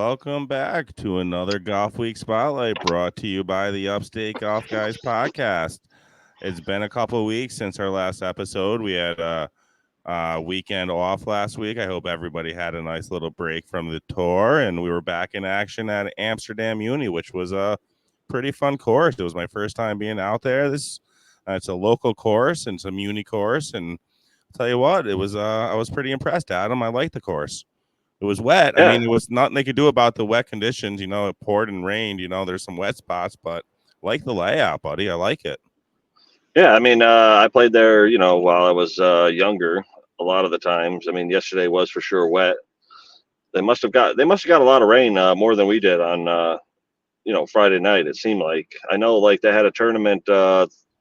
welcome back to another Golf Week Spotlight brought to you by the Upstate Golf Guys podcast. It's been a couple of weeks since our last episode. We had a weekend off last week. I hope everybody had a nice little break from the tour, and we were back in action at Amsterdam Muni, which was a pretty fun course. It was my first time being out there. It's a local course and it's a Muni course, and I'll tell you what, it was I was pretty impressed, Adam. I liked the course. It was wet. I Yeah, mean, there was nothing they could do about the wet conditions. It poured and rained. There's some wet spots, but I like the layout, buddy. I like it. yeah. I played there, while I was younger. A lot of the times. Yesterday was for sure wet. They must have got a lot of rain, more than we did on Friday night. It seemed like. I know, like they had a tournament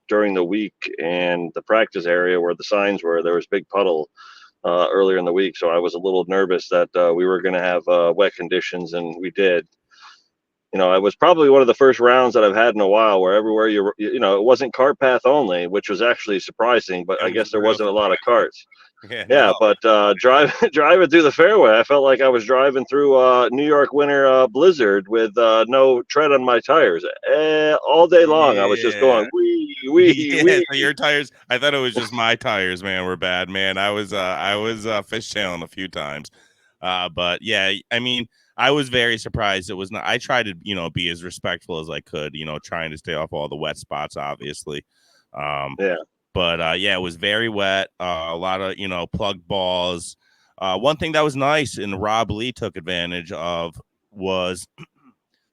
during the week, and the practice area where the signs were, there was big puddle earlier in the week. So I was a little nervous that we were going to have wet conditions, and we did. It was probably one of the first rounds that I've had in a while where everywhere it wasn't cart path only, which was actually surprising, but It I was guess there real wasn't a lot of surprising. carts. Yeah, Yeah, no. but driving through the fairway, I felt like I was driving through a New York winter blizzard with no tread on my tires. All day long, I was just Yeah. going wee, wee, Yeah, wee. so your tires, I thought it was just my tires, man, were bad, man. I was fishtailing a few times. But yeah, I mean, I was very surprised it was not. I tried to, be as respectful as I could, trying to stay off all the wet spots, obviously. Um, Yeah, but yeah, it was very wet. A lot of, plugged balls. One thing that was nice and Rob Lee took advantage of was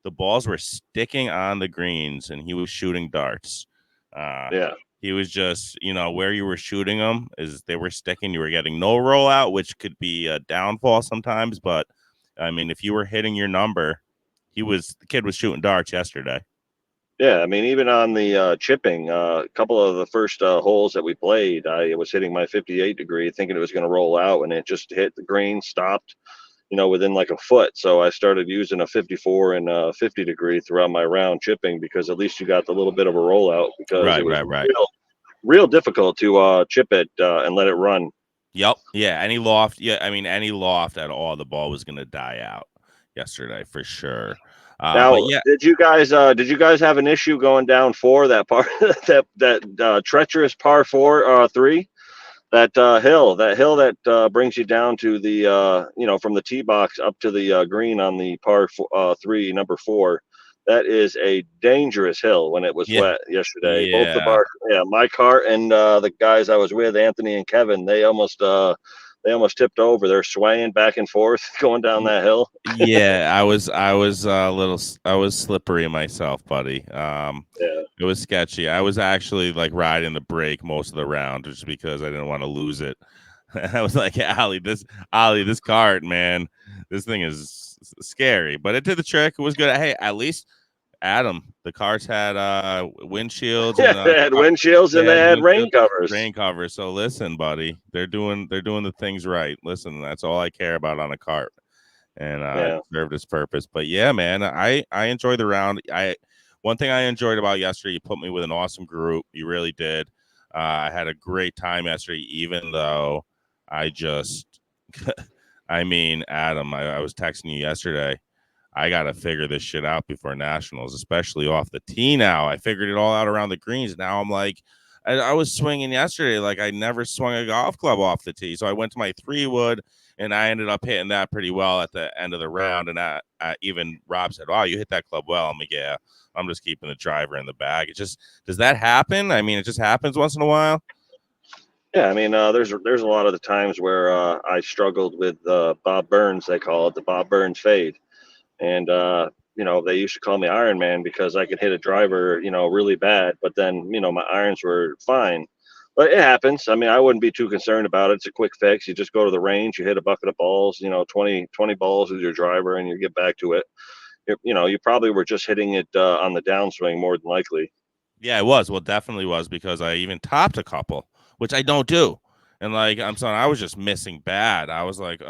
the balls were sticking on the greens and he was shooting darts. Uh, yeah. he was just, where you were shooting them is they were sticking. You were getting no rollout, which could be a downfall sometimes. But I mean, if you were hitting your number, the kid was shooting darts yesterday. Yeah, even on the chipping, a couple of the first holes that we played, I was hitting my 58 degree, thinking it was going to roll out, and it just hit the green, stopped, within like a foot. So I started using a 54 and 50 degree throughout my round chipping because at least you got the little bit of a rollout because it Right, was right, right. real difficult to chip it and let it run. Yep. Yeah. Any loft. Yeah. I mean, any loft at all, the ball was going to die out yesterday for sure. But Now, yeah, did you guys have an issue going down four that part that treacherous par four three? That hill that brings you down to the from the tee box up to the green on the three, number four. That is a dangerous hill when it was yeah, wet yesterday. Both of yeah. our my cart and the guys I was with, Anthony and Kevin, they almost tipped over. They're swaying back and forth going down that hill. Yeah, I was a little I was slippery myself, buddy. Yeah, It was sketchy. I was actually like riding the brake most of the round just because I didn't want to lose it. I was like, Ollie, this cart, man, this thing is scary, but it did the trick. It was good. Hey, at least Adam, the carts had windshields yeah. and They had windshields they and they had had rain windshield covers. rain covers. So listen, buddy, they're doing the things right. Listen, that's all I care about on a cart, and it Yeah, served its purpose. But yeah, man, I enjoyed the round. One thing I enjoyed about yesterday, you put me with an awesome group. You really did. I had a great time yesterday, even though I just, I mean, Adam, I was texting you yesterday. I got to figure this shit out before nationals, especially off the tee now. I figured it all out around the greens. Now I'm like, I was swinging yesterday like I never swung a golf club off the tee. So I went to my 3-wood and I ended up hitting that pretty well at the end of the round. And even Rob said, "Oh, you hit that club well." I'm like, "Yeah, I'm just keeping the driver in the bag." It just, does that happen? I mean, it just happens once in a while. yeah. There's a lot of the times where I struggled with Bob Burns. They call it the Bob Burns fade, and they used to call me Iron Man because I could hit a driver, really bad, but then my irons were fine. But it happens. I wouldn't be too concerned about it. It's a quick fix. You just go to the range, you hit a bucket of balls, 20 balls with your driver, and you get back to it. You probably were just hitting it on the downswing more than likely. Yeah, it was. Well, definitely was because I even topped a couple, which I don't do. And like I'm saying, I was just missing bad. I was like,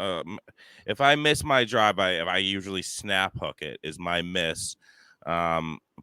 if I miss my drive, if I usually snap hook it is my miss.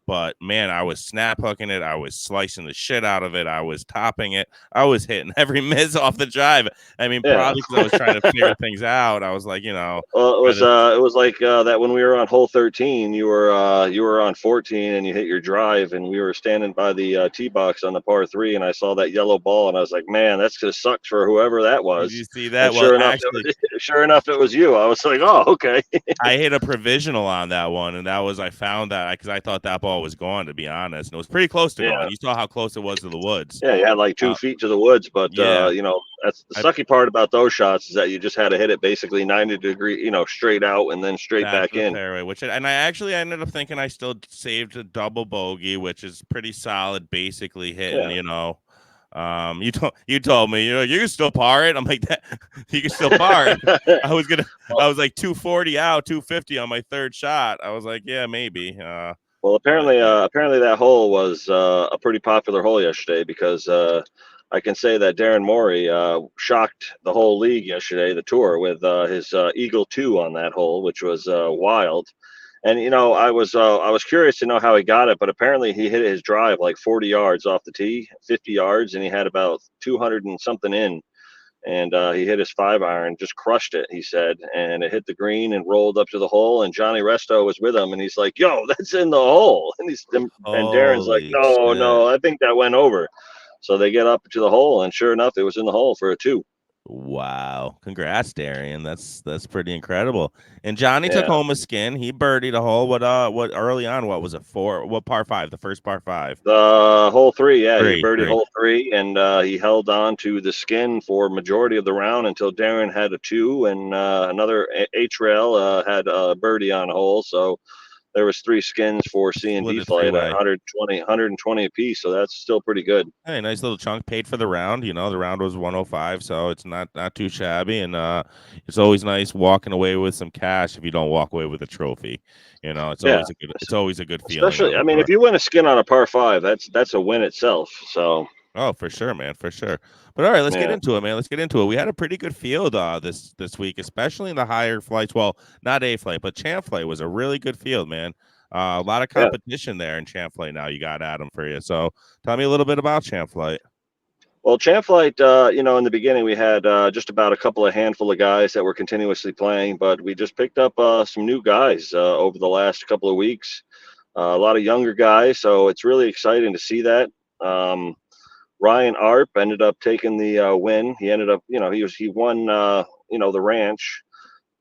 but man, I was snap hooking it. I was slicing the shit out of it. I was topping it. I was hitting every miss off the drive. I mean, Yeah. probably because I was trying to figure things out. I was like, Well, try to, it was like that when we were on hole 13, you were on 14 and you hit your drive, and we were standing by the tee box on the par three, and I saw that yellow ball, and I was like, man, that's gonna suck for whoever that did was. you see And that? Well, actually, sure enough, it was you. I was like, oh, okay. I hit a provisional on that one, and I found that because I thought that ball was gone, to be honest, and it was pretty close to Yeah. gone. You saw how close it was to the woods. Yeah, you had like 2 feet to the woods, but Yeah, that's the I sucky part about those shots is that you just had to hit it basically 90-degree, straight out and then straight back back to the in. fairway, and I ended up thinking I still saved a double bogey, which is pretty solid, basically hitting. Yeah. You told me, you can still par it. I'm like that. You can still par it. Well, I was like 240 out, 250 on my third shot. I was like, yeah, maybe. well, But apparently, yeah, apparently that hole was a pretty popular hole yesterday because I can say that Darren Morey shocked the whole league yesterday, the tour, with his Eagle 2 on that hole, which was wild. And I was curious to know how he got it, but apparently he hit his drive like 40 yards off the tee, 50 yards, and he had about 200 and something in. And he hit his 5-iron, just crushed it, he said, and it hit the green and rolled up to the hole. And Johnny Resto was with him, and he's like, "Yo, that's in the hole." And Darren's like, holy "No, shit. no, I think that went over." So they get up to the hole, and sure enough, it was in the hole for a 2. Wow. Congrats, Darian. That's pretty incredible. And Johnny took Yeah. home a skin. He birdied a hole. What early on, what was it? What par five? The first par five. The hole 3, yeah, he birdied Three. hole 3, and he held on to the skin for majority of the round until Darren had a 2, and another H rail had a birdie on a hole. So there was 3 skins for C and Split D it three flight at way. 120 apiece. So that's still pretty good. Hey, nice little chunk paid for the round. The round was 105, so it's not too shabby. And it's always nice walking away with some cash if you don't walk away with a trophy. It's Yeah, always a good feeling especially on I the mean, tour. if you win a skin on a par 5, that's a win itself. So Oh, for sure, man, for sure. But all right, let's get yeah, into it, man. Let's get into it. We had a pretty good field this week, especially in the higher flights. Well, not A flight, but champ flight was a really good field, man. A lot of yeah. competition there in champ flight. Now you got Adam for you. So tell me a little bit about champ flight. Well, Champ Flight, in the beginning we had just about a handful of guys that were continuously playing, but we just picked up some new guys over the last couple of weeks. A lot of younger guys, so it's really exciting to see that. Um, Ryan Arp ended up taking the win. He ended up, he won, the ranch.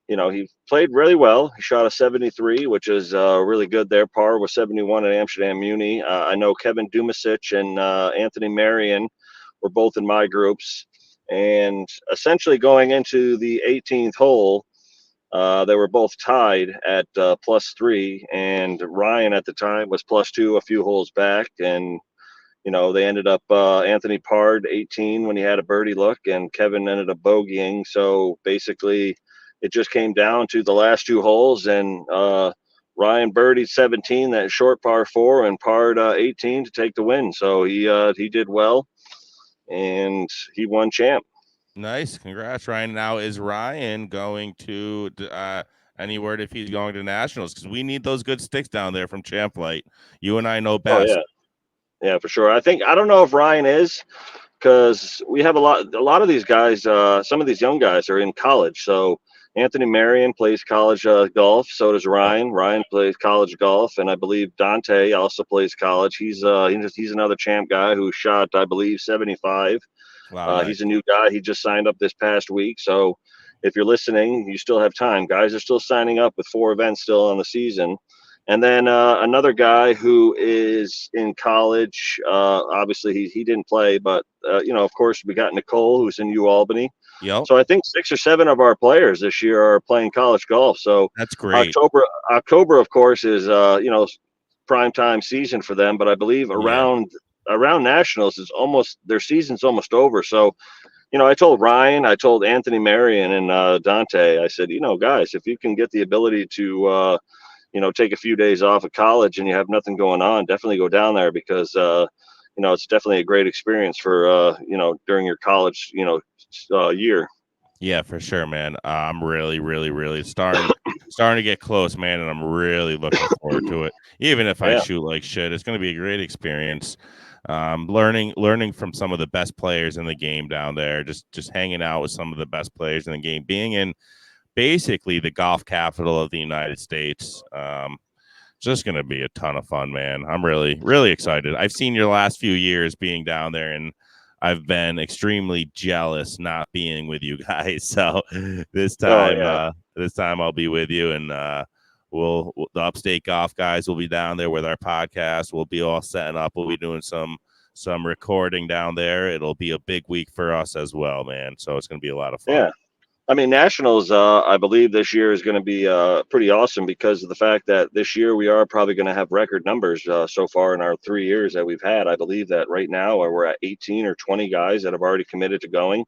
He played really well. He shot a 73, which is really good there. Par was 71 at Amsterdam Muni. I know Kevin Dumasic and Anthony Marion were both in my groups. And essentially going into the 18th hole, they were both tied at +3. And Ryan at the time was +2, a few holes back. And they ended up Anthony parred 18 when he had a birdie look, and Kevin ended up bogeying. So basically, it just came down to the last 2 holes, and Ryan birdied 17, that short par 4, and parred 18 to take the win. So he did well, and he won champ. Nice, congrats, Ryan. Now is Ryan going to any word if he's going to nationals? Because we need those good sticks down there from champ flight. You and I know Oh best. yeah, yeah, for sure. I don't know if Ryan is, because we have a lot of these guys. Some of these young guys are in college. So Anthony Marion plays college golf. So does Yep. Ryan. Ryan plays college golf, and I believe Dante also plays college. He's another champ guy who shot, I believe, 75. Wow, nice. He's a new guy. He just signed up this past week. So if you're listening, you still have time. Guys are still signing up with 4 events still on the season. And then another guy who is in college. Obviously, he didn't play, but of course, we got Nicole, who's in U Albany. Yep, So I think 6 or 7 of our players this year are playing college golf. So that's great. October, of course, is prime time season for them. But I believe Yeah, around nationals is almost their season's almost over. So I told Ryan, I told Anthony Marion and Dante, I said, guys, if you can get the ability to take a few days off of college and you have nothing going on, definitely go down there, because it's definitely a great experience for during your college year. Yeah, for sure, man. I'm really, really, really starting to get close, man, and I'm really looking forward to it. Even if I Yeah, shoot like shit, it's going to be a great experience. Learning from some of the best players in the game down there, just hanging out with some of the best players in the game, being in basically the golf capital of the United States. Just going to be a ton of fun, man. I'm really, really excited. I've seen your last few years being down there, and I've been extremely jealous not being with you guys. So oh yeah, this time I'll be with you, and the Upstate Golf guys will be down there with our podcast. We'll be all setting up. We'll be doing some recording down there. It'll be a big week for us as well, man. So it's going to be a lot of fun. yeah. I mean, nationals, I believe this year is going to be pretty awesome because of the fact that this year we are probably going to have record numbers so far in our 3 years that we've had. I believe that right now we're at 18 or 20 guys that have already committed to going.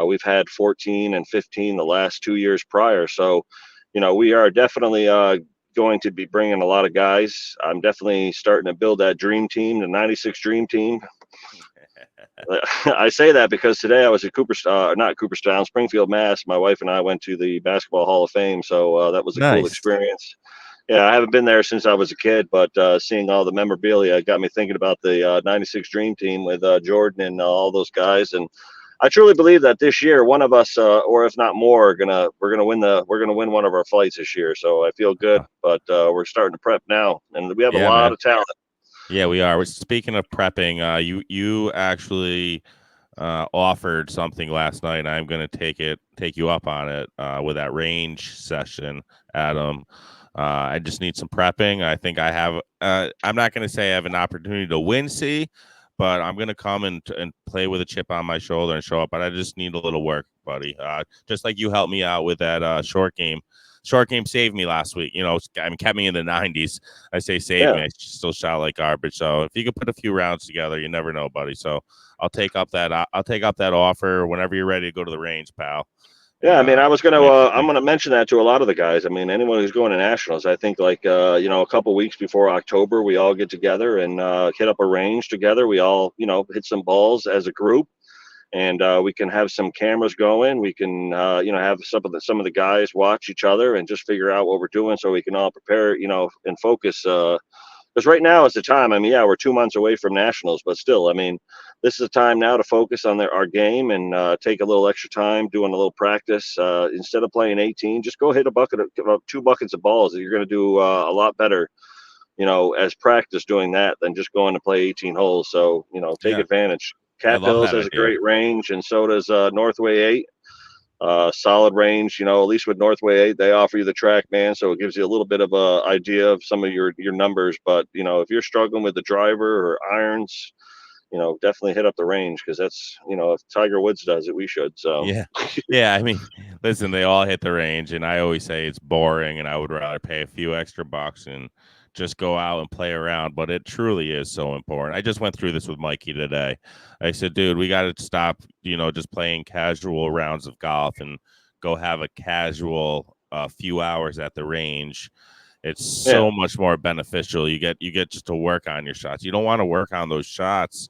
We've had 14 and 15 the last 2 years prior. So, we are definitely going to be bringing a lot of guys. I'm definitely starting to build that dream team, the 96 dream team. I say that because today I was at not Cooperstown, Springfield, Mass. My wife and I went to the Basketball Hall of Fame, so that was a cool Nice. experience. Yeah, I haven't been there since I was a kid, but seeing all the memorabilia got me thinking about the '96 Dream Team with Jordan and all those guys. And I truly believe that this year, one of us, or if not more, we're gonna win one of our fights this year. So I feel good, but we're starting to prep now, and we have a Yeah, lot man. of talent. Yeah, we are. Speaking of prepping, you actually offered something last night, and I'm going to take you up on it with that range session, Adam. I just need some prepping. I think I have. I'm not going to say I have an opportunity to win C, but I'm going to come and play with a chip on my shoulder and show up. But I just need a little work, buddy. Just like you helped me out with that short game. Short game saved me last week. I mean, kept me in the 90s. I say saved Yeah. me. I still shot like garbage. So if you could put a few rounds together, you never know, buddy. So I'll take up that offer whenever you're ready to go to the range, pal. Yeah, And I mean, make some I'm things. gonna mention that to a lot of the guys. I mean, anyone who's going to nationals, I think like a couple weeks before October, we all get together and hit up a range together. We all hit some balls as a group, and we can have some cameras going. We can have some of the guys watch each other and just figure out what we're doing so we can all prepare, and focus. Because right now is the time. I mean, yeah, we're 2 months away from nationals, but still, I mean, this is the time now to focus on our game and take a little extra time doing a little practice. Instead of playing 18, just go hit two buckets of balls. You're going to do a lot better, as practice doing that than just going to play 18 holes. So, take Yeah, advantage. I Cat love Hills that has a idea. great range, and so does Northway 8. Solid range, at least with Northway 8, they offer you the track, man. So it gives you a little bit of a idea of some of your numbers. But, if you're struggling with the driver or irons, definitely hit up the range because that's, if Tiger Woods does it, we should. So, Yeah. Yeah. I mean, listen, they all hit the range, and I always say it's boring, and I would rather pay a few extra bucks and just go out and play around. But it truly is so important. I just went through this with Mikey today. I said, dude, we got to stop, just playing casual rounds of golf and go have a casual few hours at the range. It's yeah. so much more beneficial. You get just to work on your shots. You don't want to work on those shots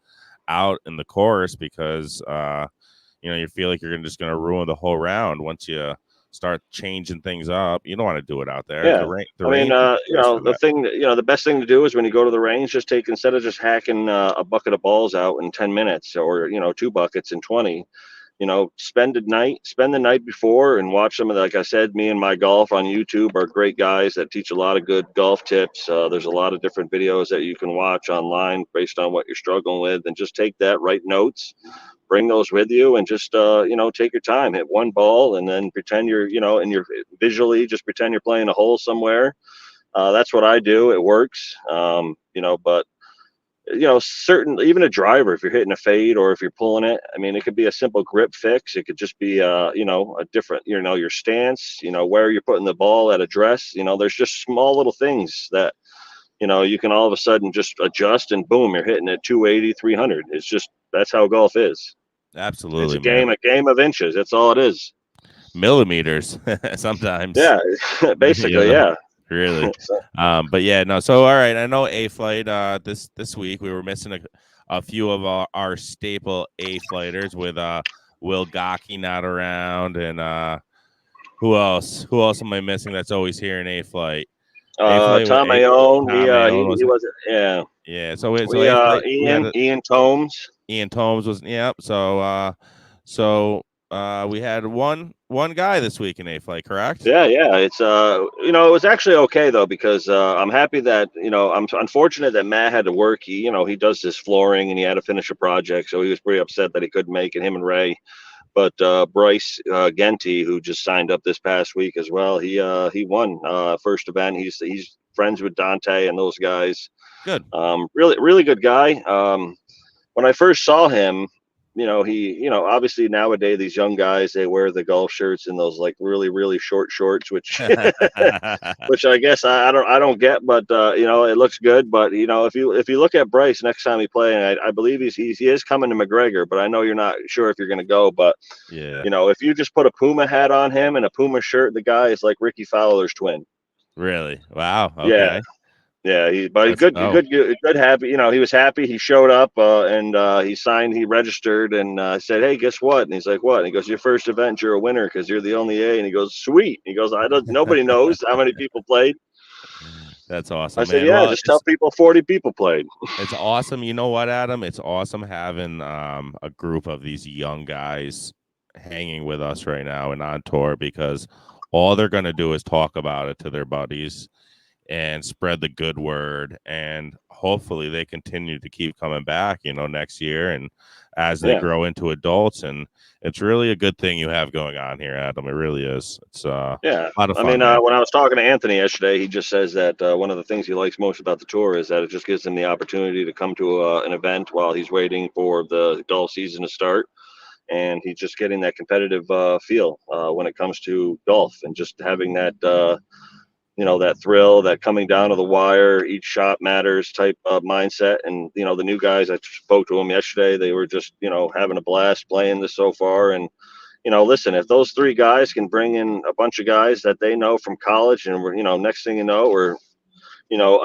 out in the course because you feel like you're just going to ruin the whole round once you start changing things up. You don't want to do it out there. Yeah. The I mean, range is the place for the that. thing, the best thing to do is when you go to the range, just take, instead of just hacking a bucket of balls out in 10 minutes or, two buckets in 20, spend the night before and watch some of the, like I said, me and my golf on YouTube are great guys that teach a lot of good golf tips. There's a lot of different videos that you can watch online based on what you're struggling with, and just take that, write notes, bring those with you, and just take your time, hit one ball, and then pretend you're, and you're visually just pretend you're playing a hole somewhere. That's what I do. It works. But certain, even a driver, if you're hitting a fade or if you're pulling it, I mean, it could be a simple grip fix. It could just be a different, your stance, where you're putting the ball at address. There's just small little things that you can all of a sudden just adjust, and boom, you're hitting at 280, 300. It's just, that's how golf is. It's Absolutely, a man. game of inches. That's all it is. Millimeters sometimes. Yeah, basically, yeah. Really. So, But yeah, no. So all right, I know A flight. This week we were missing a few of our staple A flighters with Will Gaki not around, and who else? Who else am I missing? That's always here in A flight. A flight with Tom Ayon, Tom Ayon he was wasn't. Yeah, yeah. So we A flight we had Ian Tomes. Ian Tomes was yep. So we had one guy this week in A flight, correct? Yeah. It's it was actually okay though, because I'm happy that I'm unfortunate that Matt had to work. He does this flooring and he had to finish a project, so he was pretty upset that he couldn't make it. Him and Ray, but Bryce Genty, who just signed up this past week as well, he won first event. He's friends with Dante and those guys. Good. Really good guy. When I first saw him, obviously nowadays these young guys, they wear the golf shirts and those like really short shorts, which which I guess I don't get, but it looks good. But if you look at Bryce next time he play, I believe he is coming to McGregor, but I know you're not sure if you're going to go. But Yeah. if you just put a Puma hat on him and a Puma shirt, the guy is like Ricky Fowler's twin. Really? Wow. Yeah. Okay. Yeah, but Let's go. good. Happy, he was happy. He showed up and he signed, he registered, and said, "Hey, guess what?" And he's like, "What?" And he goes, "Your first event, you're a winner because you're the only A." And he goes, "Sweet." He goes, "I don't. Nobody knows how many people played." That's I awesome, said, man. "Yeah, Well, just tell people 40 people played." it's awesome. You know what, Adam? It's awesome having a group of these young guys hanging with us right now and on tour, because all they're going to do is talk about it to their buddies and spread the good word, and hopefully they continue to keep coming back, next year and as they Yeah, grow into adults. And it's really a good thing you have going on here, Adam. It really is. It's yeah. a lot of I mean, fun, man. when I was talking to Anthony yesterday, he just says that one of the things he likes most about the tour is that it just gives him the opportunity to come to an event while he's waiting for the dull season to start, and he's just getting that competitive feel when it comes to golf, and just having that that thrill, that coming down to the wire, each shot matters type of mindset. And the new guys, I spoke to them yesterday, they were just having a blast playing this so far. And listen, if those three guys can bring in a bunch of guys that they know from college, and we're next thing you know, we're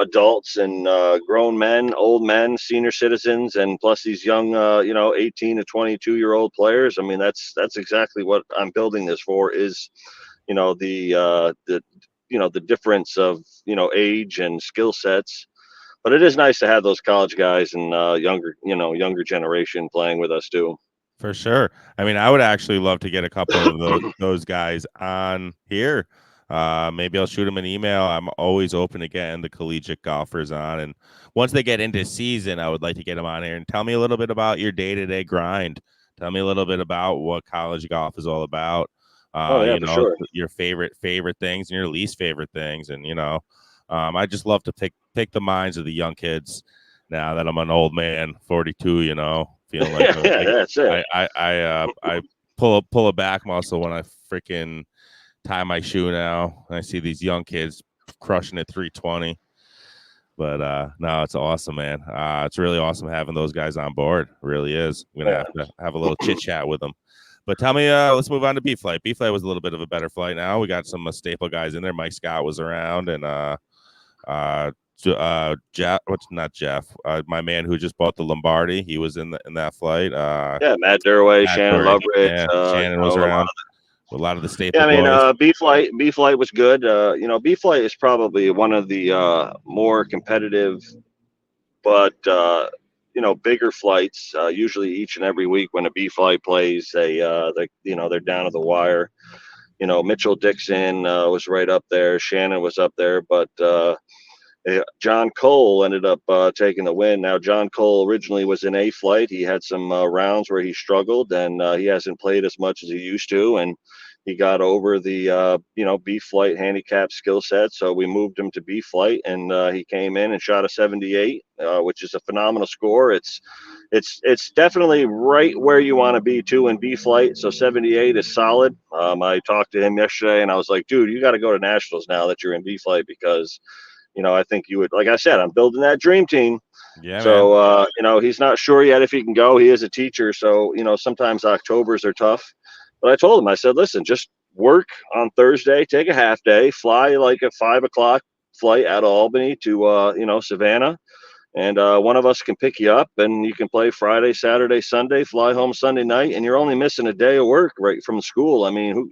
adults and grown men, old men, senior citizens, and plus these young 18 to 22-year-old players. I mean, that's exactly what I'm building this for, is the difference of age and skill sets. But it is nice to have those college guys and younger generation playing with us too. For sure. I mean, I would actually love to get a couple of those guys on here. Maybe I'll shoot them an email. I'm always open to getting the collegiate golfers on. And once they get into season, I would like to get them on here and tell me a little bit about your day-to-day grind. Tell me a little bit about what college golf is all about. Oh yeah, for sure. Your favorite things and your least favorite things. And, I just love to pick the minds of the young kids now that I'm an old man, 42, feeling like Yeah, that's it. I pull a back muscle when I freaking tie my shoe now. I see these young kids crushing it 320. But no, it's awesome, man. It's really awesome having those guys on board. It really is. I'm gonna have to have a little chit chat with them. But tell me, let's move on to B flight. B flight was a little bit of a better flight now. We got some staple guys in there. Mike Scott was around, and Jeff, what's not Jeff? My man who just bought the Lombardi, he was in that flight. Yeah, Matt Durway, Matt Shannon Dory, Loveridge, yeah, Shannon was around. A lot of the staple yeah, I mean, boys. B flight was good. B flight is probably one of the more competitive, but bigger flights. Usually, each and every week when a B flight plays, they're down to the wire. Mitchell Dixon was right up there. Shannon was up there, but John Cole ended up taking the win. Now, John Cole originally was in A flight. He had some rounds where he struggled, and he hasn't played as much as he used to. And he got over the B flight handicap skill set, so we moved him to B flight, and he came in and shot a 78, which is a phenomenal score. It's definitely right where you want to be too in B flight. So 78 is solid. I talked to him yesterday, and I was like, dude, you got to go to nationals now that you're in B flight, because I think you would, like I said, I'm building that dream team. Yeah, so, he's not sure yet if he can go. He is a teacher. So, sometimes Octobers are tough. But I told him, I said, listen, just work on Thursday, take a half day, fly like a 5 o'clock flight out of Albany to, Savannah, and one of us can pick you up, and you can play Friday, Saturday, Sunday, fly home Sunday night, and you're only missing a day of work right from school. I mean,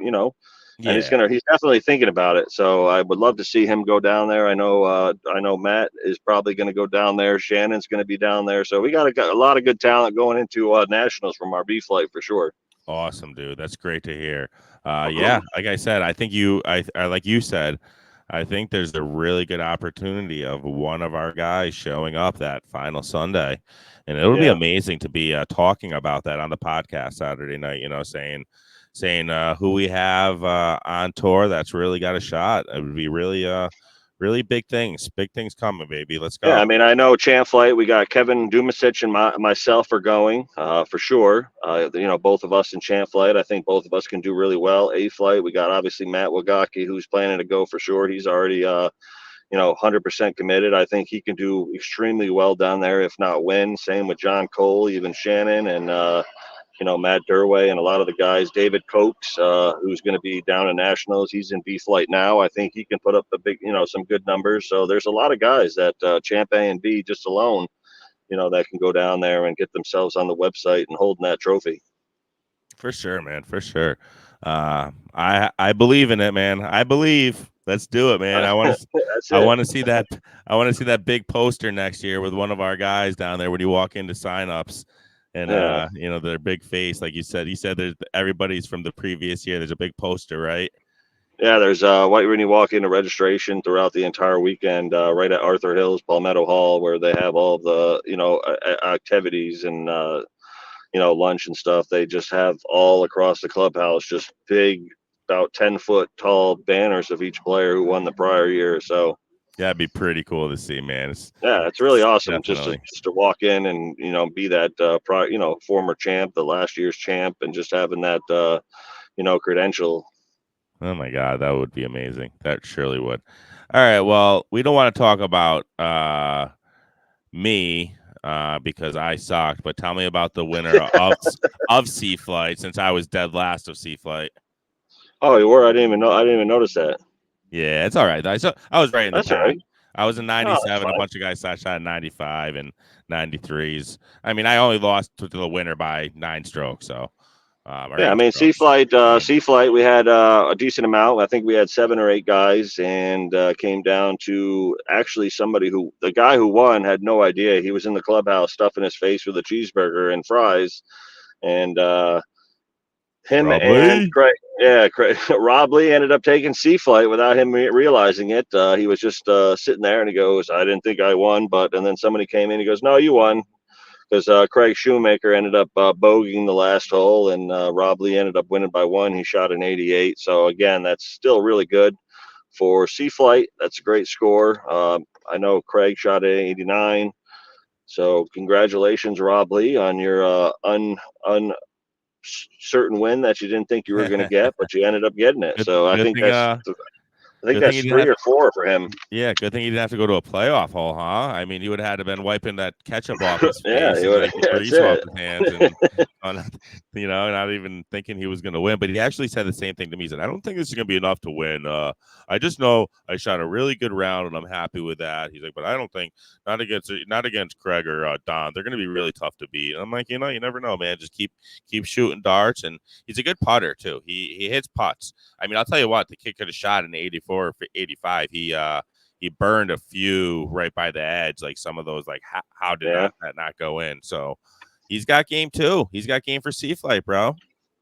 and Yeah. he's definitely thinking about it. So I would love to see him go down there. I know Matt is probably going to go down there. Shannon's going to be down there. So we got a lot of good talent going into nationals from our B flight for sure. Awesome, dude. That's great to hear. Yeah, like I said, I think I like you said, I think there's a really good opportunity of one of our guys showing up that final Sunday, and it'll be Yeah. amazing to be talking about that on the podcast Saturday night. Saying who we have on tour that's really got a shot. It would be really big things coming, baby. Let's Yeah, I go. mean, I know Champ Flight. We got Kevin Dumasich and myself are going for sure. Both of us in Champ Flight. I think both of us can do really well. A Flight, we got obviously Matt Wagaki, who's planning to go for sure. He's already 100% committed. I think he can do extremely well down there, if not win. Same with John Cole, even Shannon, and Matt Durway and a lot of the guys. David Cokes, who's going to be down in nationals. He's in B flight now. I think he can put up some good numbers. So there's a lot of guys that Champ A and B just alone, that can go down there and get themselves on the website and holding that trophy. For sure, man. For sure. I believe in it, man. I believe. Let's do it, man. That's I it. want to see that. I want to see that big poster next year with one of our guys down there when you walk into signups, and Yeah. their big face, like you said. You said there's everybody's from the previous year. There's a big poster, right? Yeah, there's when you walk into registration throughout the entire weekend, right at Arthur Hills, Palmetto Hall, where they have all the activities and lunch and stuff. They just have all across the clubhouse, just big, about 10-foot tall banners of each player who won the prior year. So Yeah, it'd be pretty cool to see, man. yeah, it's really awesome Definitely. just to walk in and be that former champ, the last year's champ, and just having that credential. Oh my God, that would be amazing. That surely would. All right. Well, we don't want to talk about me because I sucked, but tell me about the winner of Sea Flight since I was dead last of Sea Flight. Oh, you were? I didn't even know. I didn't even notice that. Yeah, it's all right. I was right in the That's all pack. right. I was in Oh, that's 97. A fine. bunch of guys shot in 95 and 93s. I mean, I only lost to the winner by 9 strokes, so or Yeah, I 8 mean, strokes. Sea Flight, we had a decent amount. I think we had 7 or 8 guys, and came down to actually the guy who won had no idea. He was in the clubhouse stuffing his face with a cheeseburger and fries, and him and Probably. Rob Lee ended up taking Sea Flight without him realizing it. He was just sitting there, and he goes, "I didn't think I won," and then somebody came in. He goes, "No, you won." Because Craig Shoemaker ended up bogeying the last hole, and Rob Lee ended up winning by 1. He shot an 88. So again, that's still really good for Sea Flight. That's a great score. I know Craig shot an 89. So congratulations, Rob Lee, on your uncertain win that you didn't think you were going to get, but you ended up getting it. good, So good thing. I think Good thing he that's didn't 3 have. or 4 for him. Yeah, good thing he didn't have to go to a playoff hole, huh? I mean, he would have had to been wiping that ketchup off his Yeah, face and like the that's grease off it. his hands, and on, not even thinking he was going to win. But he actually said the same thing to me. He said, "I don't think this is going to be enough to win. I just know I shot a really good round, and I'm happy with that." He's like, "But I don't think not against Craig or Don. They're going to be really tough to beat." And I'm like, you never know, man. Just keep shooting darts, and he's a good putter too. He hits putts. I mean, I'll tell you what, the kid could have shot an 84 or 85. He burned a few right by the edge, like some of those, like how did Yeah. that not go in? So he's got game too. He's got game for Sea Flight, bro.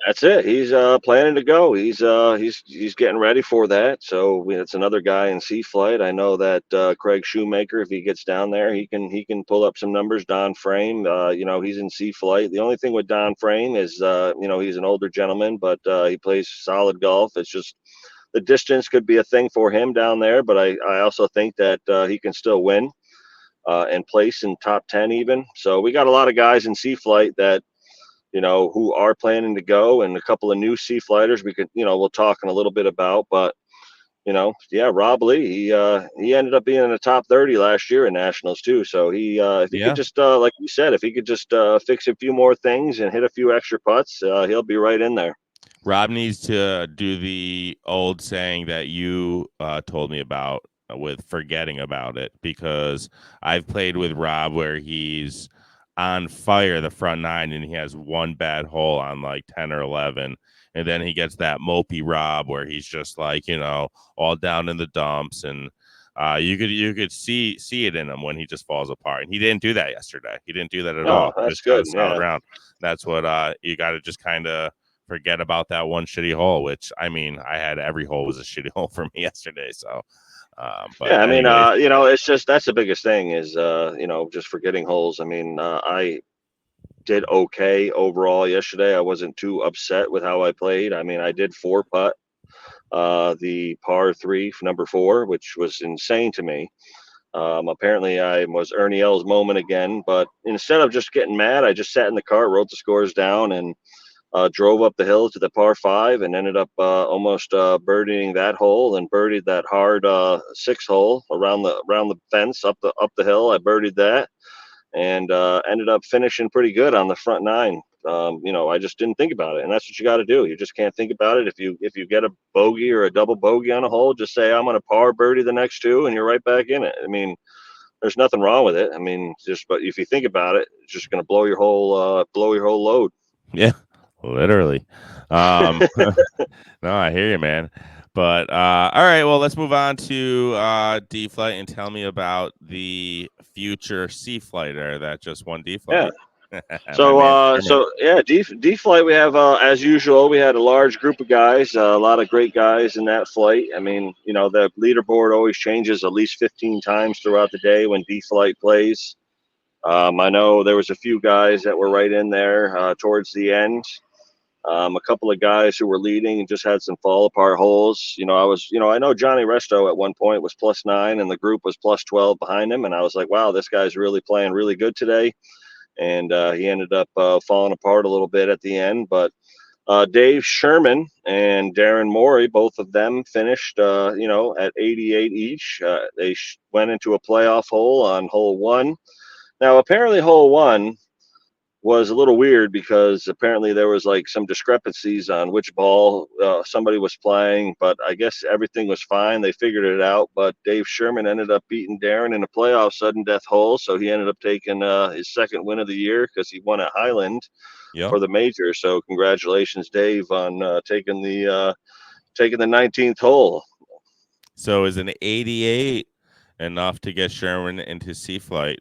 That's it. He's planning to go. He's getting ready for that. So it's another guy in Sea Flight. I know that Craig Shoemaker, if he gets down there, he can pull up some numbers. Don Frame, he's in Sea Flight. The only thing with Don Frame is he's an older gentleman, but he plays solid golf. It's just the distance could be a thing for him down there. But I also think that he can still win and place in top 10 even. So we got a lot of guys in Sea Flight that who are planning to go, and a couple of new Sea Flighters we could, we'll talk in a little bit about. But yeah, Rob Lee, he ended up being in the top 30 last year in nationals too. So if he could Yeah. just like you said, if he could just fix a few more things and hit a few extra putts, he'll be right in there. Rob needs to do the old saying that you told me about with forgetting about it, because I've played with Rob where he's on fire the front nine and he has one bad hole on like 10 or 11, and then he gets that mopey Rob where he's just like, all down in the dumps, and you could see it in him when he just falls apart. And he didn't do that yesterday. He didn't do that at all. Oh, that's Just got a good. solid Yeah. round. That's what you got to just kind of forget about that one shitty hole, which I mean, I had every hole was a shitty hole for me yesterday. So, but Yeah, I mean, anyways, it's just that's the biggest thing is just forgetting holes. I mean, I did okay overall yesterday. I wasn't too upset with how I played. I mean, I did 4 putt the par three for number 4, which was insane to me. Apparently, I was Ernie L's moment again, but instead of just getting mad, I just sat in the car, wrote the scores down, and drove up the hill to the par 5, and ended up almost birdieing that hole, and birdied that hard 6 hole around the fence up the hill. I birdied that, and ended up finishing pretty good on the front 9. I just didn't think about it, and that's what you got to do. You just can't think about it. If you get a bogey or a double bogey on a hole, just say I'm going to par birdie the next 2, and you're right back in it. I mean, there's nothing wrong with it. I mean, but if you think about it, it's just going to blow your whole load. yeah, literally. No, I hear you, man. But all right, well, let's move on to D Flight and tell me about the future C Flighter that just won D Yeah. Flight. My man, Sherman. D flight. We have as usual. We had a large group of guys, a lot of great guys in that flight. I mean, the leaderboard always changes at least 15 times throughout the day when D flight plays. I know there was a few guys that were right in there towards the end. A couple of guys who were leading and just had some fall apart holes. I know Johnny Resto at one point was +9 and the group was +12 behind him. And I was like, wow, this guy's really playing really good today. And he ended up falling apart a little bit at the end. But Dave Sherman and Darren Morey, both of them finished, at 88 each. They went into a playoff hole on hole 1. Now, apparently, hole 1 was a little weird because apparently there was like some discrepancies on which ball somebody was playing, but I guess everything was fine. They figured it out, but Dave Sherman ended up beating Darren in a playoff sudden death hole, so he ended up taking his second win of the year because he won at Highland for the major. So congratulations, Dave, on taking the 19th hole. So is an 88 enough to get Sherman into C Flight?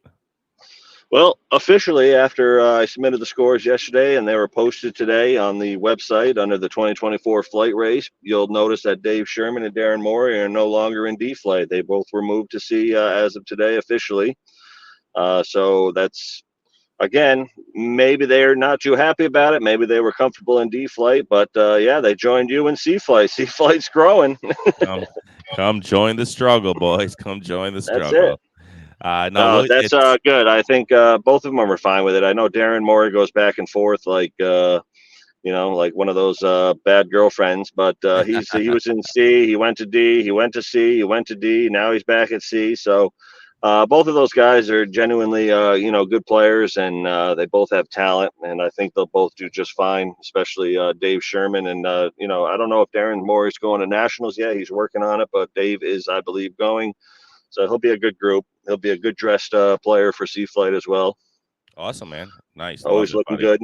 Well, officially, after I submitted the scores yesterday and they were posted today on the website under the 2024 flight race, you'll notice that Dave Sherman and Darren Morey are no longer in D flight. They both were moved to C as of today officially. So that's, again, maybe they're not too happy about it. Maybe they were comfortable in D flight, but they joined you in C flight. C flight's growing. Come join the struggle, boys. Come join the struggle. That's it. No, that's good. I think both of them are fine with it. I know Darren Morey goes back and forth like like one of those bad girlfriends. But he was in C, he went to D, he went to C, he went to D. Now he's back at C. So both of those guys are genuinely good players, and they both have talent, and I think they'll both do just fine. Especially Dave Sherman, and I don't know if Darren Morey's going to nationals yet. He's working on it, but Dave is, I believe, going. So he'll be a good group. He'll be a good dressed player for C Flight as well. Awesome, man. Nice. Always looking good.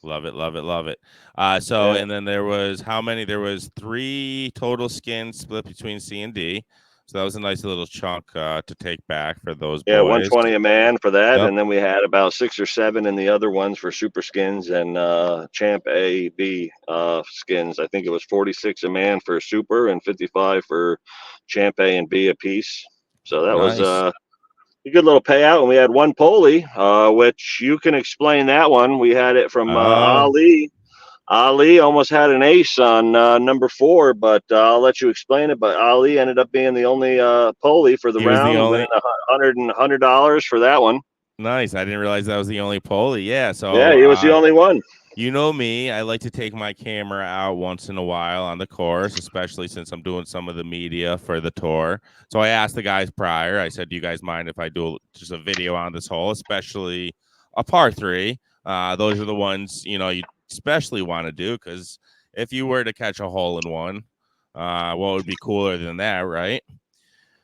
Love it, love it, love it. And then there was how many? There was 3 total skins split between C and D. So that was a nice little chunk to take back for those boys. Yeah, 120 a man for that. Yep. And then we had about 6 or 7 in the other ones for super skins and champ A, B skins. I think it was 46 a man for super and 55 for champ A and B a piece. So that was a good little payout. And we had one Poley, which you can explain that one. We had it from Ali. Ali almost had an ace on number 4, but I'll let you explain it. But Ali ended up being the only Poley for the round, winning $100 for that one. Nice. I didn't realize that was the only Poley. Yeah. So yeah, he was the only one. You know me, I like to take my camera out once in a while on the course, especially since I'm doing some of the media for the tour. So I asked the guys prior, I said, do you guys mind if I do just a video on this hole, especially a par 3? Those are the ones, you especially want to do, because if you were to catch a hole in one, what would be cooler than that, right?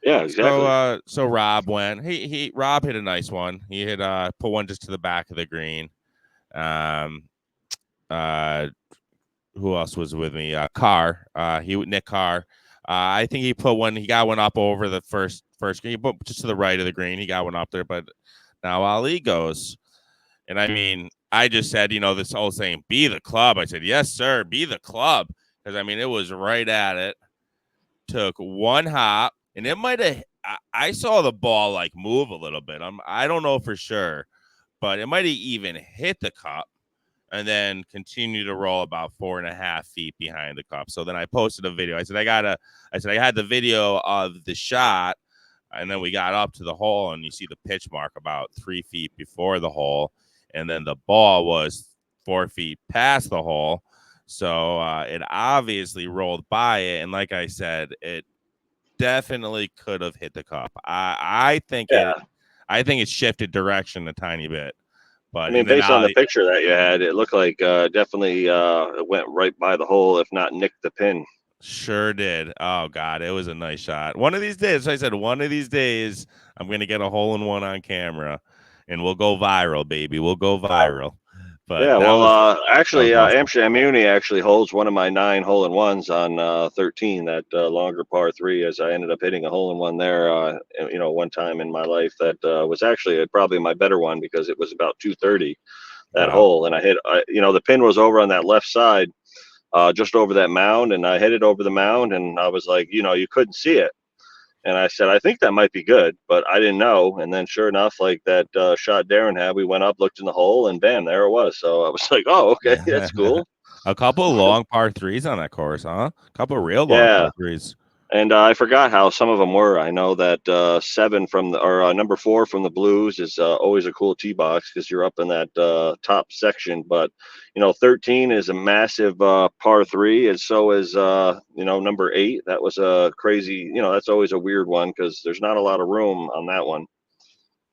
Yeah, exactly. So Rob went. Rob hit a nice one. He hit put one just to the back of the green. Um, uh, who else was with me? Carr. Nick Carr. I think he put one. He got one up over the first green, but just to the right of the green. He got one up there. But now Ali goes, and I mean, I just said, this whole saying, "Be the club." I said, "Yes, sir, be the club," because I mean, it was right at it. Took one hop, and it might have. I saw the ball like move a little bit. I don't know for sure, but it might have even hit the cup and then continue to roll about 4.5 feet behind the cup. So then I posted a video. I said I had the video of the shot, and then we got up to the hole, and you see the pitch mark about 3 feet before the hole, and then the ball was 4 feet past the hole. So it obviously rolled by it, and like I said, it definitely could have hit the cup. I think Yeah. it shifted direction a tiny bit. I But mean, and then based on the Ali, picture that you had, it looked like definitely it went right by the hole, if not nicked the pin. sure did. Oh God, it was a nice shot. One of these days, I said, one of these days, I'm gonna get a hole in one on camera, and we'll go viral, baby. We'll go viral. But Yeah, well, that was actually, awesome. Amsterdam Muni actually holds one of my 9 hole-in-ones on 13, that longer par 3, as I ended up hitting a hole-in-one there, one time in my life that was actually probably my better one because it was about 230, that Wow. hole. And the pin was over on that left side, just over that mound, and I hit it over the mound, and I was like, you couldn't see it. And I said, I think that might be good, but I didn't know. And then, sure enough, like that shot Darren had, we went up, looked in the hole, and bam, there it was. So I was like, oh, okay, that's cool. A couple of long par threes on that course, huh? A couple of real long Yeah. par threes. And I forgot how some of them were. I know that 7 from number 4 from the Blues is always a cool tee box because you're up in that top section. But 13 is a massive par 3, and so is number 8. That was a crazy. That's always a weird one because there's not a lot of room on that one.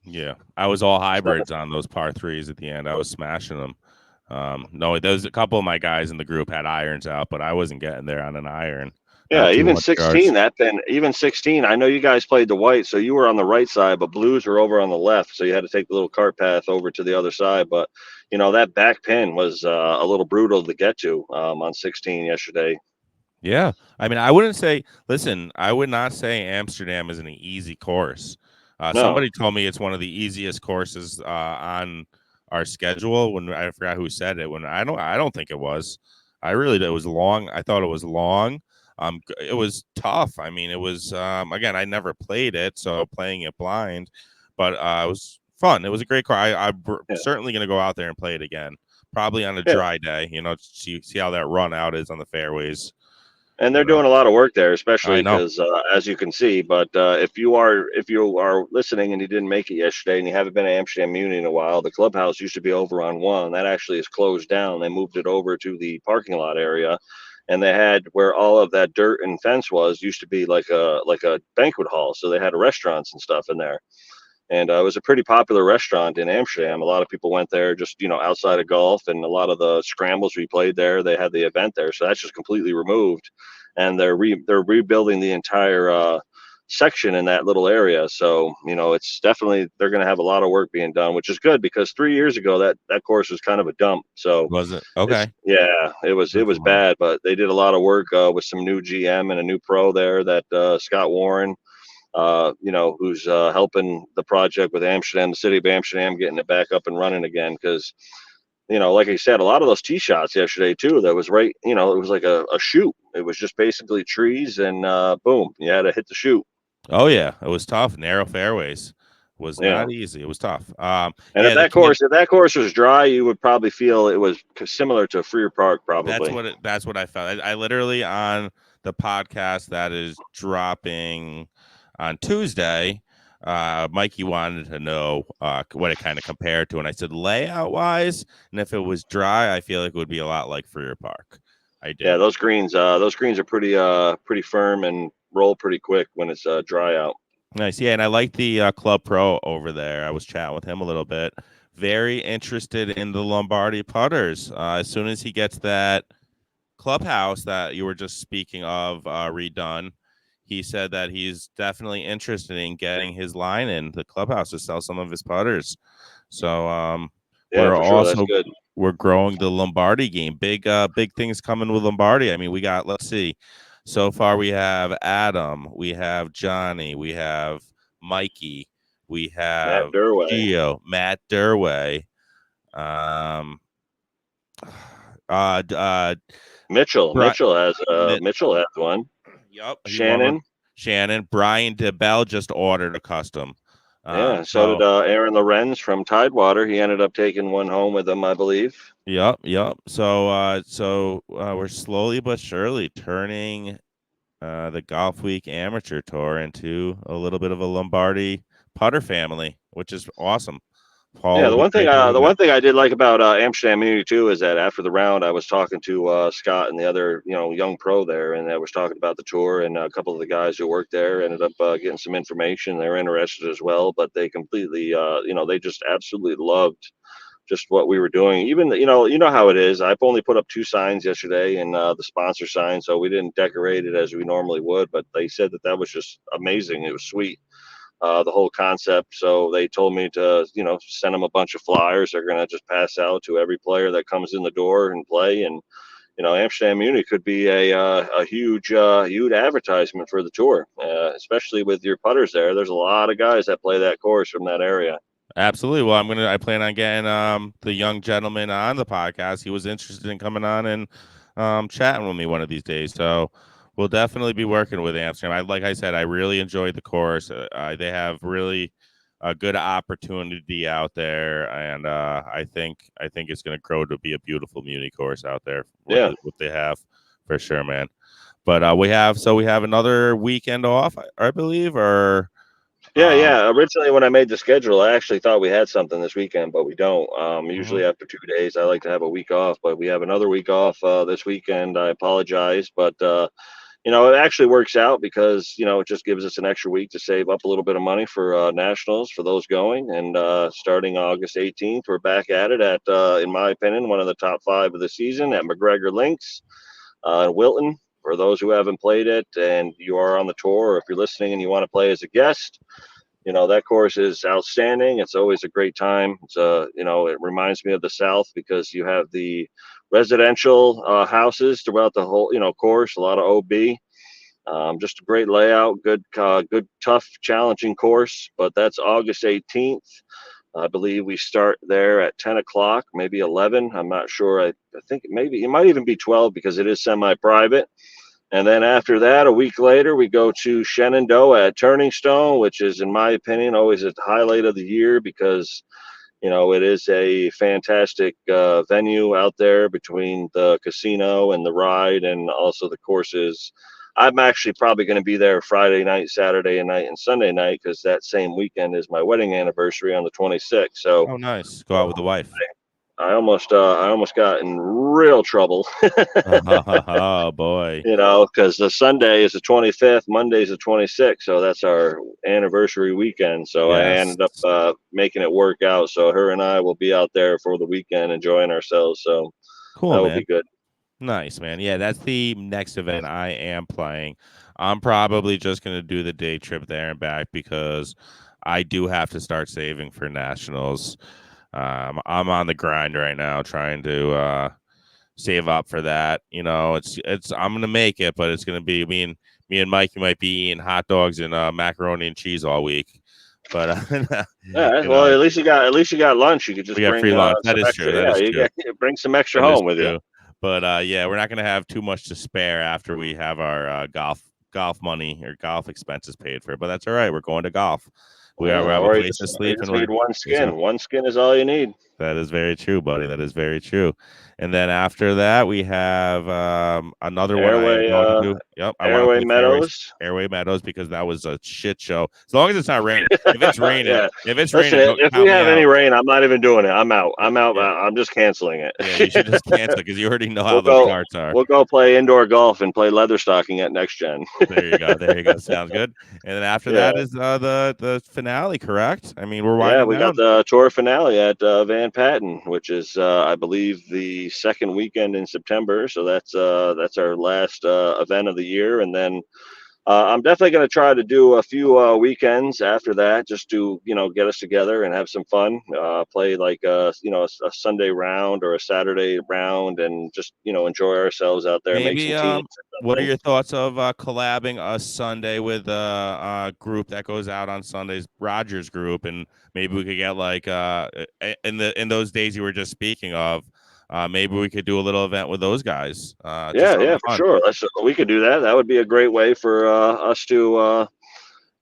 Yeah, I was all So, hybrids on those par threes at the end. I was smashing them. No, there's a couple of my guys in the group had irons out, but I wasn't getting there on an iron. yeah, Not too even much 16, yards. that pin, even 16. I know you guys played the white, so you were on the right side, but Blues were over on the left, so you had to take the little cart path over to the other side. But that back pin was a little brutal to get to on 16 yesterday. Yeah, I mean, I wouldn't say. Listen, I would not say Amsterdam is an easy course. No, Somebody told me it's one of the easiest courses on our schedule. When I forgot who said it. When I don't think it was. I really it was long. I thought it was long. It was tough. I mean, it was again. I never played it, so playing it blind, but it was fun. It was a great course. I'm yeah, certainly going to go out there and play it again. Probably on a yeah. dry day. See how that run out is on the fairways. And they're But doing a lot of work there, I especially know. because, as you can see. But if you are listening and you didn't make it yesterday, and you haven't been to Amsterdam Muni in a while, the clubhouse used to be over on one. That actually is closed down. They moved it over to the parking lot area, and they had where all of that dirt and fence was used to be like a banquet hall. So they had restaurants and stuff in there. And it was a pretty popular restaurant in Amsterdam. A lot of people went there just outside of golf, and a lot of the scrambles we played there. They had the event there, so that's just completely removed, and they're rebuilding the entire section in that little area. So it's definitely they're going to have a lot of work being done, which is good because 3 years ago that course was kind of a dump. So Was it? it's Okay. yeah, it That's was fine. bad, but they did a lot of work with some new GM and a new pro there, that Scott Warren, who's helping the project with Amsterdam, the city of Amsterdam, getting it back up and running again. Because, like I said, a lot of those tee shots yesterday too, that was right, it was like a shoot. It was just basically trees and boom, you had to hit the shoot. Oh yeah, it was tough. Narrow fairways was Yeah. not easy. It was tough. And Yeah, the community. if that course was dry, you would probably feel it was similar to Freer Park, probably. That's what I felt. I literally on the podcast that is dropping on Tuesday. Mikey wanted to know what it kind of compared to, and I said layout wise, and if it was dry, I feel like it would be a lot like Freer Park. I Yeah, did. those greens are pretty firm and roll pretty quick when it's dry out. Nice. Yeah, and I like the Club Pro over there. I was chatting with him a little bit. Very interested in the Lombardi putters. As soon as he gets that clubhouse that you were just speaking of redone, he said that he's definitely interested in getting his line in the clubhouse to sell some of his putters. So Yeah, for sure. That's good. we're growing the Lombardi game. Big things coming with Lombardi. I mean, we got, let's see. So far we have Adam, we have Johnny, we have Mikey, we Matt have Durway. Gio, Matt Durway, um Mitchell. Bri- Mitchell has one. Yep, he won with Shannon. Shannon. Brian DeBell just ordered a custom. Yeah. So So did Aaron Lorenz from Tidewater. He ended up taking one home with him, I believe. yep. So we're slowly but surely turning the Golfweek Amateur Tour into a little bit of a Lombardi putter family, which is awesome. Paul, Yeah, it'll be great to do the that. one thing I did like about Amsterdam Muni too is that after the round, I was talking to Scott and the other, young pro there, and I was talking about the tour, and a couple of the guys who worked there ended up getting some information. They were interested as well, but they completely, they just absolutely loved just what we were doing. Even, how it is. I've only put up 2 signs yesterday, and the sponsor sign, so we didn't decorate it as we normally would. But they said that was just amazing. It was sweet, the whole concept. So they told me to, send them a bunch of flyers. They're going to just pass out to every player that comes in the door and play. And Amsterdam Muni could be a huge advertisement for the tour, especially with your putters there. There's a lot of guys that play that course from that area. Absolutely. Well, I plan on getting the young gentleman on the podcast. He was interested in coming on and chatting with me one of these days. So we'll definitely be working with Amsterdam. Like I said, I really enjoyed the course. They have really a good opportunity out there, and I think it's going to grow to be a beautiful Muni course out there. Yeah. What they have, for sure, man. But we have another weekend off, I believe, or Yeah. Originally, when I made the schedule, I actually thought we had something this weekend, but we don't. mhm. Usually after 2 days, I like to have a week off, but we have another week off this weekend. I apologize, but it actually works out because it just gives us an extra week to save up a little bit of money for nationals for those going. And starting August 18th, we're back at it at, in my opinion, one of the top 5 of the season at McGregor Links in Wilton. For those who haven't played it and you are on the tour, or if you're listening and you want to play as a guest, that course is outstanding. It's always a great time. It reminds me of the South because you have the residential houses throughout the whole, course, a lot of OB. Just a great layout, good, tough, challenging course. But that's August 18th. I believe we start there at 10 o'clock, maybe 11. I'm not sure. I think maybe it might even be 12 because it is semi-private. And then after that, a week later, we go to Shenandoah at Turning Stone, which is, in my opinion, always a highlight of the year because, it is a fantastic venue out there between the casino and the ride and also the courses. I'm actually probably going to be there Friday night, Saturday night, and Sunday night because that same weekend is my wedding anniversary on the 26th. So Oh, nice. Go out with the wife. I almost got in real trouble. Oh boy. Because the Sunday is the 25th, Monday is the 26th, so that's our anniversary weekend. So I Yes. ended up making it work out. So her and I will be out there for the weekend enjoying ourselves. So Cool, that will be man. good. Nice, man. Yeah, that's the next event I am playing. I'm probably just gonna do the day trip there and back because I do have to start saving for nationals. I'm on the grind right now trying to save up for that. It's I'm gonna make it, but it's gonna be me and Mikey might be eating hot dogs and macaroni and cheese all week. But All right. you Well, know, at least you got lunch. You could we just got free bring lunch. That some is true. extra. That Yeah, is you true. got bring some extra That is home with you. true. But yeah, we're not gonna have too much to spare after we have our golf money or golf expenses paid for. But that's all right. We're going to golf. We have a Or place to you sleep, and just we're need one so skin. One skin is all you need. that is very true, buddy. That is very true. And then after that, we have another one I am Airway, going to do. Yep, I want to Airway play Meadows. Fairway Meadows because that was a shit show. As long as it's not raining. If it's raining, Yeah. if it's Listen, raining, don't if we count me have any out. rain, I'm not even doing it. I'm out. I'm out. Yeah, I'm just canceling yeah. You should it. just cancel because you already know how we'll those go. carts are. We'll go play indoor golf and play leather stocking at Next Gen. There you go. There you go. Sounds good. And then after Yeah, that is the finale, correct? I mean, we're yeah. winding We got down. the tour finale at Van Patten, which is, I believe, the second weekend in September. So that's our last event of the year, and then I'm definitely going to try to do a few weekends after that, just to get us together and have some fun. Play like a Sunday round or a Saturday round, and just enjoy ourselves out there, make some Maybe teams or what are something. your thoughts of collabing a Sunday with a group that goes out on Sundays, Rogers group, and maybe we could get like in those days you were just speaking of, maybe we could do a little event with those guys. Just Yeah, something yeah, for fun. sure. We could do that. That would be a great way for us to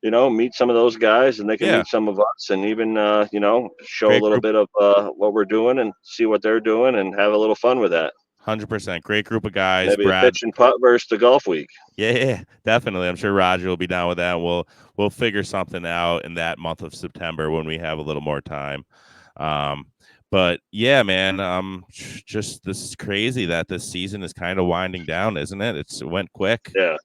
meet some of those guys, and they can Yeah, meet some of us, and even show a great little group. bit of what we're doing and see what they're doing and have a little fun with that. 100%. Great group of guys. Maybe a Brad. pitch and putt versus the golf week. Yeah, yeah, definitely. I'm sure Roger will be down with that. We'll figure something out in that month of September when we have a little more time. Um, but yeah, man, just this is crazy that this season is kind of winding down, isn't it? It went quick. Yeah.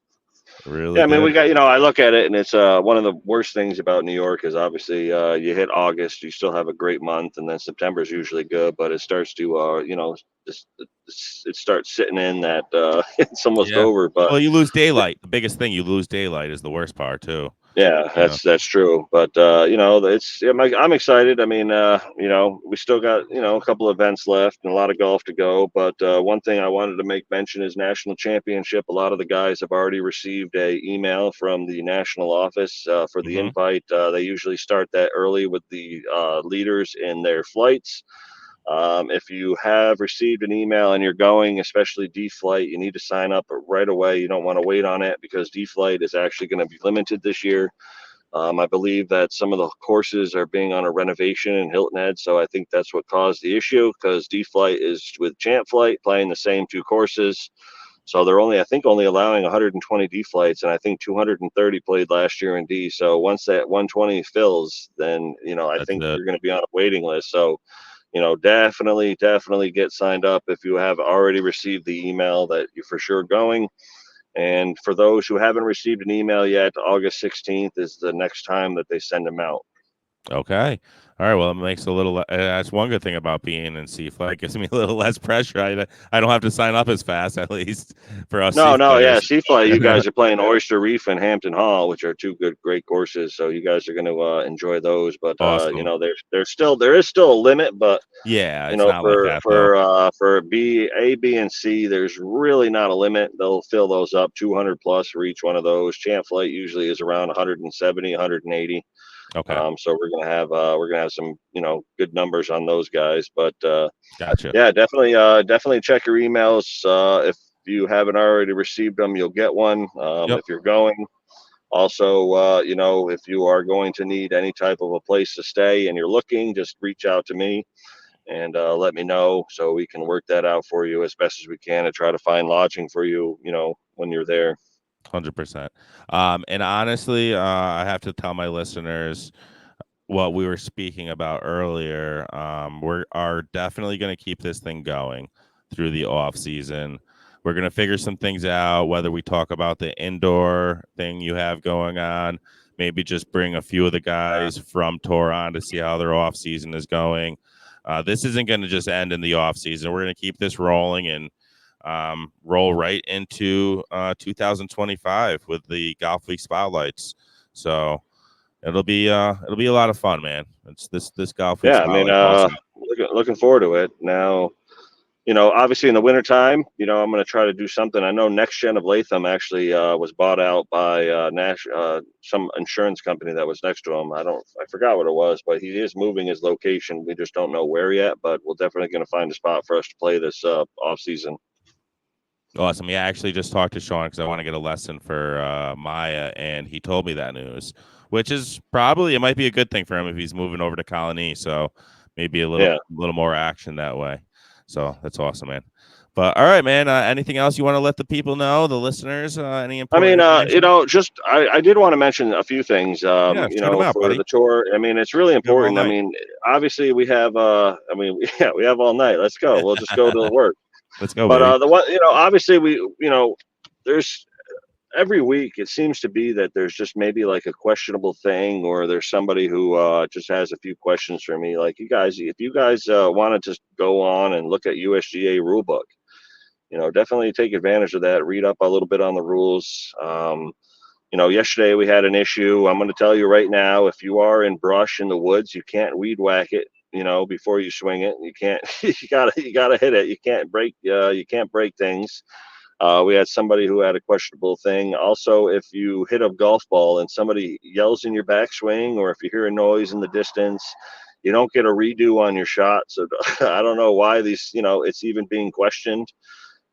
It really Yeah, I mean, did. we got, I look at it, and it's one of the worst things about New York is obviously you hit August, you still have a great month, and then September is usually good, but it starts to, it starts sitting in that it's almost Yeah. over. But Well, you lose daylight. The biggest thing, you lose daylight is the worst part too. yeah, You know. that's true. But I'm excited. I mean, we still got a couple of events left and a lot of golf to go. But one thing I wanted to make mention is national championship. A lot of the guys have already received a email from the national office for the Hmm. invite. They usually start that early with the leaders in their flights. If you have received an email and you're going, especially D Flight, you need to sign up right away. You don't want to wait on it because D Flight is actually going to be limited this year. I believe that some of the courses are being on a renovation in Hilton Head, so I think that's what caused the issue because D Flight is with Champ Flight playing the same two courses. So they're only, I think, only allowing 120 D flights, and I think 230 played last year in D. So once that 120 fills, then I That's think it. you're going to be on a waiting list. So definitely get signed up if you have already received the email that you're for sure going. And for those who haven't received an email yet, August 16th is the next time that they send them out. Okay. All right. Well, it makes a little. That's one good thing about being in C flight. It gives me a little less pressure. I don't have to sign up as fast, at least for us C No, no, yeah, flyers. Seafly, you guys are playing Oyster Reef and Hampton Hall, which are two great courses. So you guys are going to enjoy those. But Awesome. there is still a limit, but Yeah, it's not like for that though. B, and C, there's really not a limit. They'll fill those up 200 plus for each one of those. Champ Flight usually is around 170, 180. Okay. So we're gonna have some good numbers on those guys. But Gotcha. yeah, definitely check your emails. If you haven't already received them, you'll get one. Yep. If you're going, also, if you are going to need any type of a place to stay and you're looking, just reach out to me and let me know so we can work that out for you as best as we can and try to find lodging for you, when you're there. 100%. And honestly, I have to tell my listeners what we were speaking about earlier. We are definitely going to keep this thing going through the off season. We're going to figure some things out, whether we talk about the indoor thing you have going on, maybe just bring a few of the guys from Tour on to see how their off season is going. This isn't going to just end in the off season. We're going to keep this rolling and roll right into 2025 with the Golfweek spotlights. So it'll be a lot of fun, man. It's this Golfweek Yeah, I mean, spotlight's awesome. looking forward to it. Now, obviously in the wintertime, I'm going to try to do something. I know Next Gen of Latham actually was bought out by some insurance company that was next to him. I forgot what it was, but he is moving his location. We just don't know where yet, but we're definitely going to find a spot for us to play this off season. Awesome. Yeah, I actually just talked to Sean because I want to get a lesson for Maya, and he told me that news, which is probably it might be a good thing for him if he's moving over to Colony. So maybe a Yeah. little more action that way. So that's awesome, man. But all right, man. Anything else you want to let the people know, the listeners? Any I mean, important information? I did want to mention a few things, Yeah, shout them out, for buddy. the tour. I mean, it's really You have all important. I night. mean, obviously we have, yeah, we have all night. Let's go. We'll just go to work. Let's go, But baby. the one, obviously there's every week it seems to be that there's just maybe like a questionable thing, or there's somebody who just has a few questions for me. Like if you guys want to just go on and look at USGA rulebook, definitely take advantage of that. Read up a little bit on the rules. Yesterday we had an issue. I'm going to tell you right now, if you are in brush in the woods, you can't weed whack it, before you swing it. You can't, you gotta hit it. You can't break things. We had somebody who had a questionable thing. Also, if you hit a golf ball and somebody yells in your backswing, or if you hear a noise in the distance, you don't get a redo on your shot. So I don't know why it's even being questioned.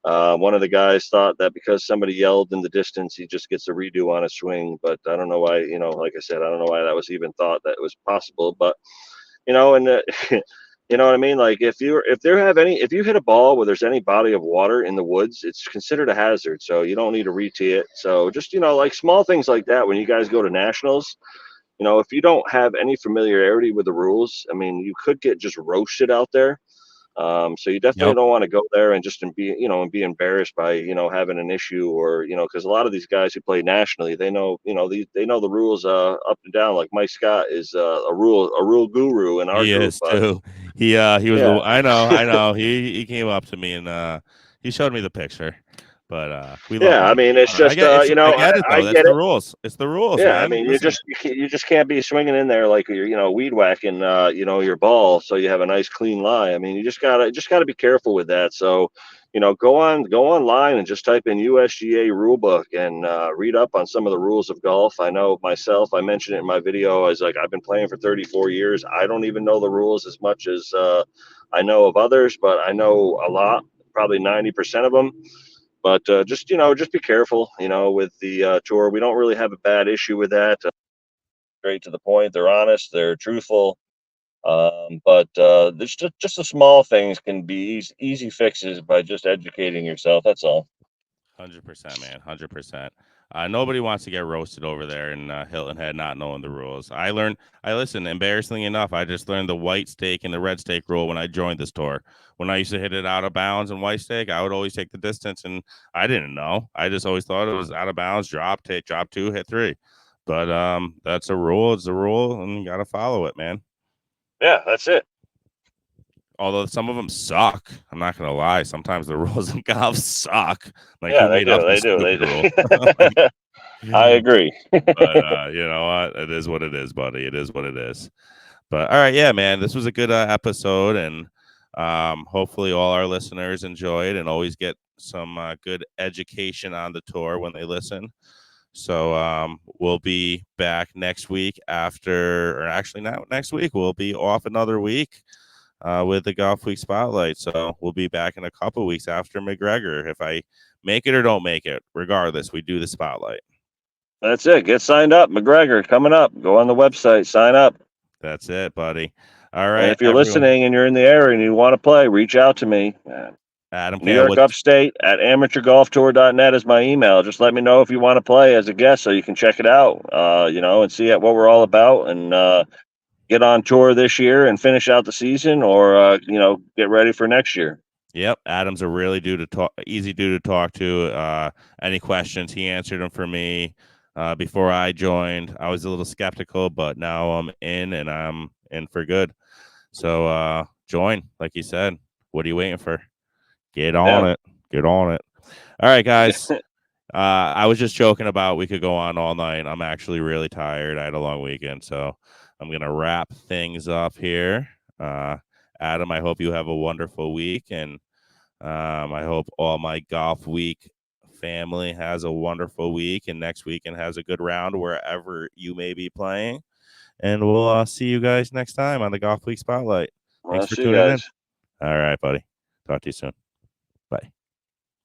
One of the guys thought that because somebody yelled in the distance, he just gets a redo on a swing. But I don't know why, like I said, I don't know why that was even thought that it was possible. But, and you know what I mean? Like if you hit a ball where there's any body of water in the woods, it's considered a hazard. So you don't need to re-tee it. So just, like small things like that, when you guys go to nationals, if you don't have any familiarity with the rules, I mean, you could get just roasted out there. So you definitely Yep. don't want to go there and just be embarrassed by having an issue, or because a lot of these guys who play nationally, they know they know the rules up and down. Like Mike Scott is a rule guru in our He group, is but too. He was yeah, I know. He came up to me and he showed me the picture. But we love yeah. I him. mean, it's I just get it's I get it I though. That's get the it. rules. It's the rules, Yeah, I man. mean, Listen. you just can't be swinging in there like you're weed whacking your ball, so you have a nice clean lie. I mean, you just gotta be careful with that. So, go online and just type in USGA rulebook and read up on some of the rules of golf. I know myself, I mentioned it in my video. I was like, I've been playing for 34 years. I don't even know the rules as much as I know of others, but I know a lot, probably 90% of them. But just be careful, with the tour. We don't really have a bad issue with that. Straight to the point. They're honest. They're truthful. But there's just the small things can be easy fixes by just educating yourself. That's all. 100%, man. 100%. Nobody wants to get roasted over there in Hilton Head, not knowing the rules. I listen, embarrassingly enough, I just learned the white stake and the red stake rule when I joined this tour. When I used to hit it out of bounds and white stake, I would always take the distance, and I didn't know. I just always thought it was out of bounds, drop two, hit three. But that's a rule. It's a rule, and you got to follow it, man. Yeah, that's it. Although some of them suck. I'm not gonna lie. Sometimes the rules in golf suck. Like Yeah, who they made up do. They this do. They stupid rule? Like, do. I agree. but you know what? It is what it is, buddy. It is what it is. But all right, yeah, man. This was a good episode, and hopefully all our listeners enjoyed and always get some good education on the tour when they listen. So we'll be back next week or actually not next week. We'll be off another week with the Golfweek Spotlight. So we'll be back in a couple weeks after McGregor. If I make it or don't make it, regardless, we do the Spotlight. That's it. Get signed up. McGregor coming up. Go on the website. Sign up. That's it, buddy. All And right, if you're everyone. listening and you're in the area and you want to play, reach out to me. Adam, New York what? Upstate at amateurgolftour.net is my email. Just let me know if you want to play as a guest so you can check it out, and see what we're all about, and get on tour this year and finish out the season, or, get ready for next year. Yep, Adam's a really easy dude to talk to. Any questions, he answered them for me. Before I joined, I was a little skeptical, but now I'm in, and I'm in for good. So join, like you said. What are you waiting for? Get on Yeah. it. Get on it. All right, guys. I was just joking about we could go on all night. I'm actually really tired. I had a long weekend, so I'm gonna wrap things up here. Adam, I hope you have a wonderful week, and I hope all my golf week family has a wonderful week, and next weekend has a good round wherever you may be playing. And we'll see you guys next time on the Golf Week Spotlight. Thanks I'll for see you tuning in. guys. All right, buddy. Talk to you soon.